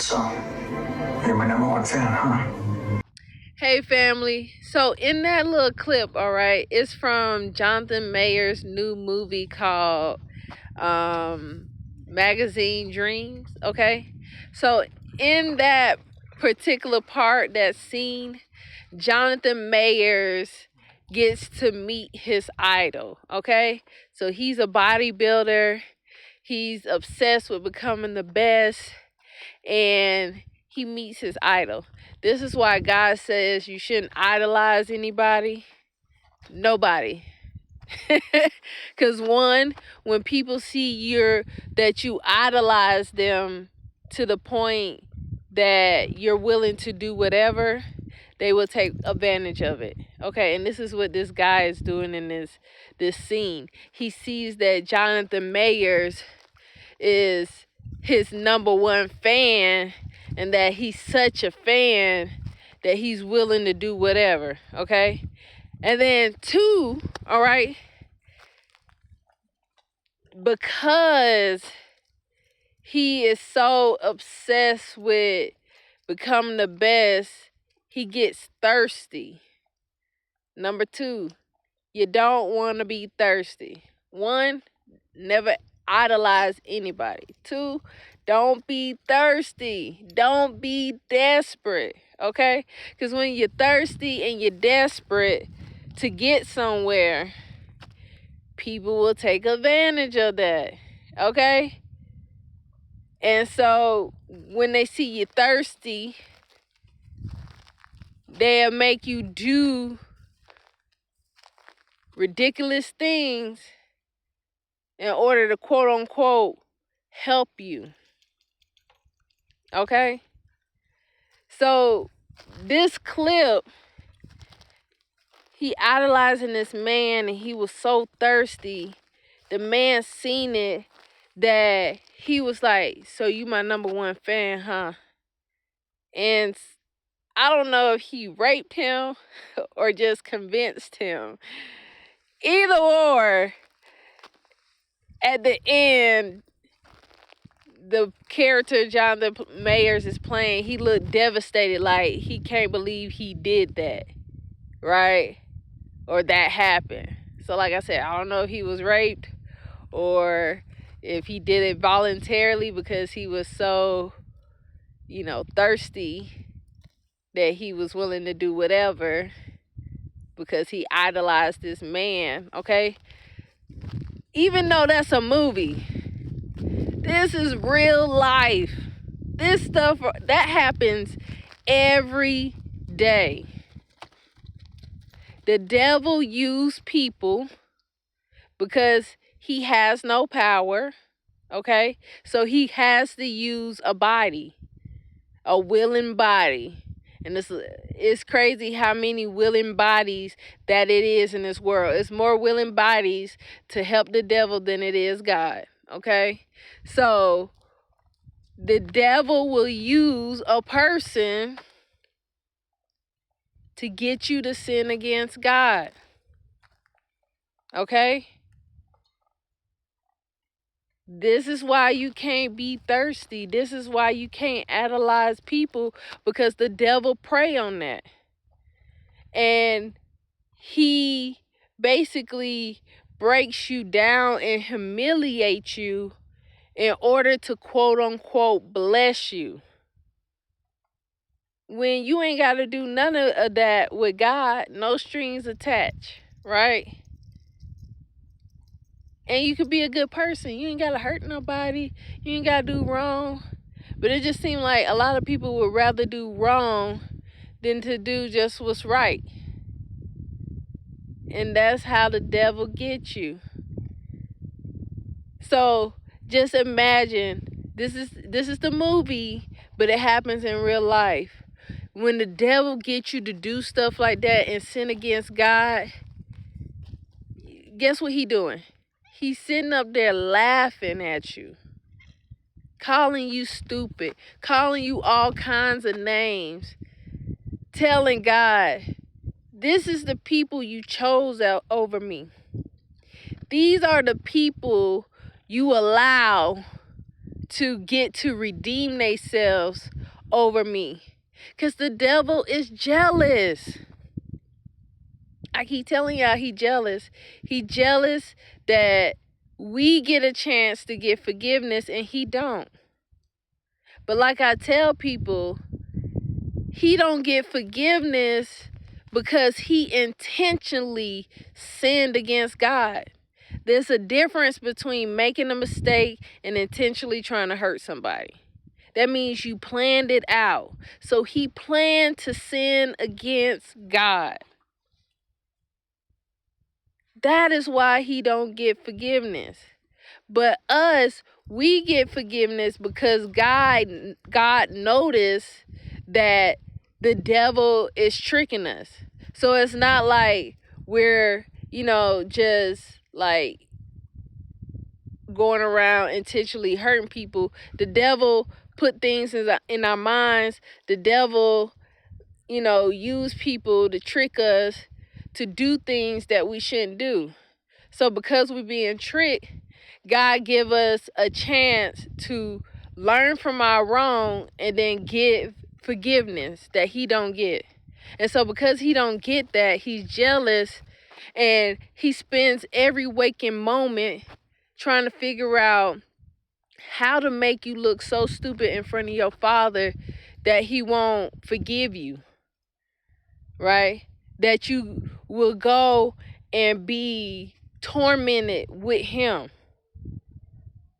So, you're my number one fan, huh? Hey family, so in that little clip, all right, it's from Jonathan Mayer's new movie called Magazine Dreams, okay? So in that particular part, that scene, Jonathan Mayers gets to meet his idol, okay? So he's a bodybuilder, he's obsessed with becoming the best, and he meets his idol. This is why God says you shouldn't idolize anybody, nobody. Because one, when people see that you idolize them to the point that you're willing to do whatever, they will take advantage of it. Okay, and this is what this guy is doing in this scene. He sees that Jonathan Mayers is his number one fan, and that he's such a fan that he's willing to do whatever, okay? And then two, all right, because he is so obsessed with becoming the best, he gets thirsty. Number two, you don't want to be thirsty. One, never idolize anybody. Two, don't be thirsty. Don't be desperate, okay? Because when you're thirsty and you're desperate to get somewhere, people will take advantage of that, okay? And so when they see you thirsty, they'll make you do ridiculous things in order to quote unquote help you. Okay? So this clip, he idolizing this man and he was so thirsty. The man seen it that he was like, so you my number one fan, huh? And I don't know if he raped him or just convinced him. Either or, at the end, the character Jonathan Mayers is playing, he looked devastated, like he can't believe he did that, right? Or that happened. So like I said, I don't know if he was raped or if he did it voluntarily because he was so, thirsty that he was willing to do whatever because he idolized this man, okay? Even though that's a movie, this is real life. This stuff that happens every day. The devil used people because he has no power, okay? So he has to use a body, a willing body. And it's crazy how many willing bodies that it is in this world. It's more willing bodies to help the devil than it is God, okay? So the devil will use a person to get you to sin against God, okay? This is why you can't be thirsty. This is why you can't idolize people, because the devil prey on that. And he basically breaks you down and humiliates you in order to quote unquote bless you. When you ain't got to do none of that with God, no strings attached, right? And you could be a good person. You ain't got to hurt nobody. You ain't got to do wrong. But it just seemed like a lot of people would rather do wrong than to do just what's right. And that's how the devil gets you. So just imagine, this is the movie, but it happens in real life. When the devil gets you to do stuff like that and sin against God, guess what he doing? He's sitting up there laughing at you, calling you stupid, calling you all kinds of names, telling God, this is the people you chose out over me. These are the people you allow to get to redeem themselves over me. Because the devil is jealous. I keep telling y'all he jealous. He jealous that we get a chance to get forgiveness and he don't. But like I tell people, he don't get forgiveness because he intentionally sinned against God. There's a difference between making a mistake and intentionally trying to hurt somebody. That means you planned it out. So he planned to sin against God. That is why he don't get forgiveness. But us, we get forgiveness because God noticed that the devil is tricking us. So it's not like we're, just like going around intentionally hurting people. The devil put things in our minds. The devil, use people to trick us to do things that we shouldn't do. So because we're being tricked, God give us a chance to learn from our wrong and then give forgiveness that he don't get. And so because he don't get that, he's jealous, and he spends every waking moment trying to figure out how to make you look so stupid in front of your father that he won't forgive you, right? That you will go and be tormented with him.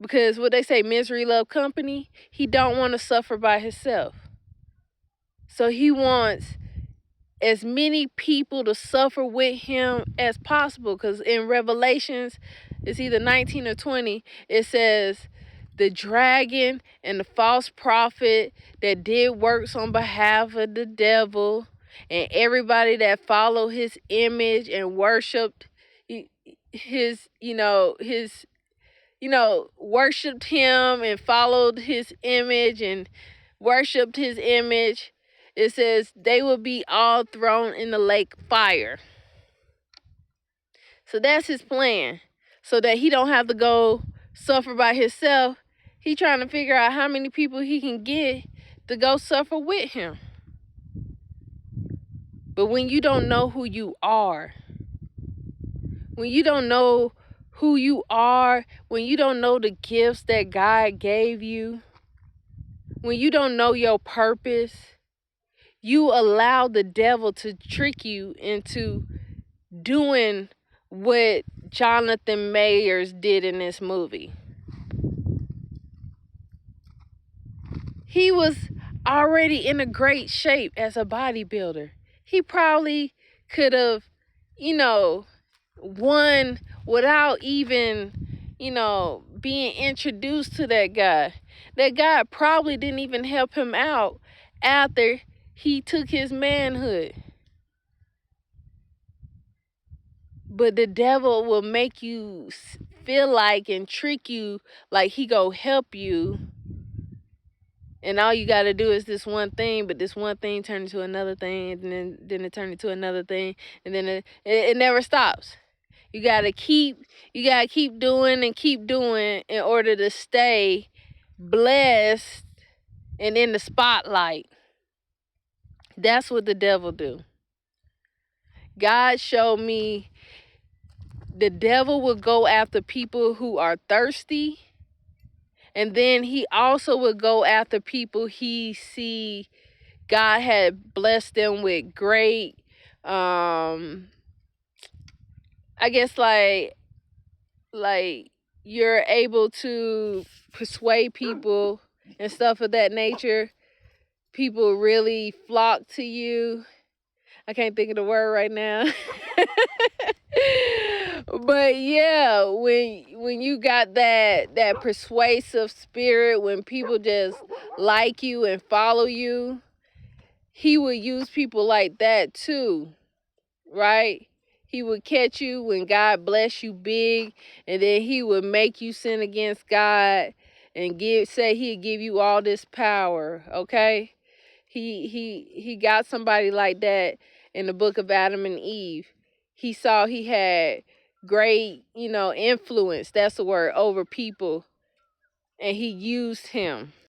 Because what they say, misery love company, he don't want to suffer by himself. So he wants as many people to suffer with him as possible. Because in Revelations, it's either 19 or 20, it says the dragon and the false prophet that did works on behalf of the devil and everybody that followed his image and worshiped worshipped him and followed his image and worshipped his image. It says they will be all thrown in the lake fire. So that's his plan. So that he don't have to go suffer by himself. He trying to figure out how many people he can get to go suffer with him. But when you don't know who you are, when you don't know who you are, when you don't know the gifts that God gave you, when you don't know your purpose, you allow the devil to trick you into doing what Jonathan Mayers did in this movie. He was already in a great shape as a bodybuilder. He probably could have, won without even, being introduced to that guy. That guy probably didn't even help him out after he took his manhood. But the devil will make you feel like and trick you like he go help you. And all you got to do is this one thing, but this one thing turned into another thing, and then it turned into another thing, and then it never stops. You gotta keep doing and keep doing in order to stay blessed and in the spotlight. That's what the devil do. God showed me the devil will go after people who are thirsty, and then he also will go after people he see God had blessed them with great, I guess like you're able to persuade people and stuff of that nature. People really flock to you. I can't think of the word right now. But yeah, when you got that persuasive spirit, when people just like you and follow you, he would use people like that too, right? He would catch you when God bless you big, and then he would make you sin against God and say he'd give you all this power, okay? He got somebody like that in the book of Adam and Eve. He saw he had great, influence, that's the word, over people. and he used him.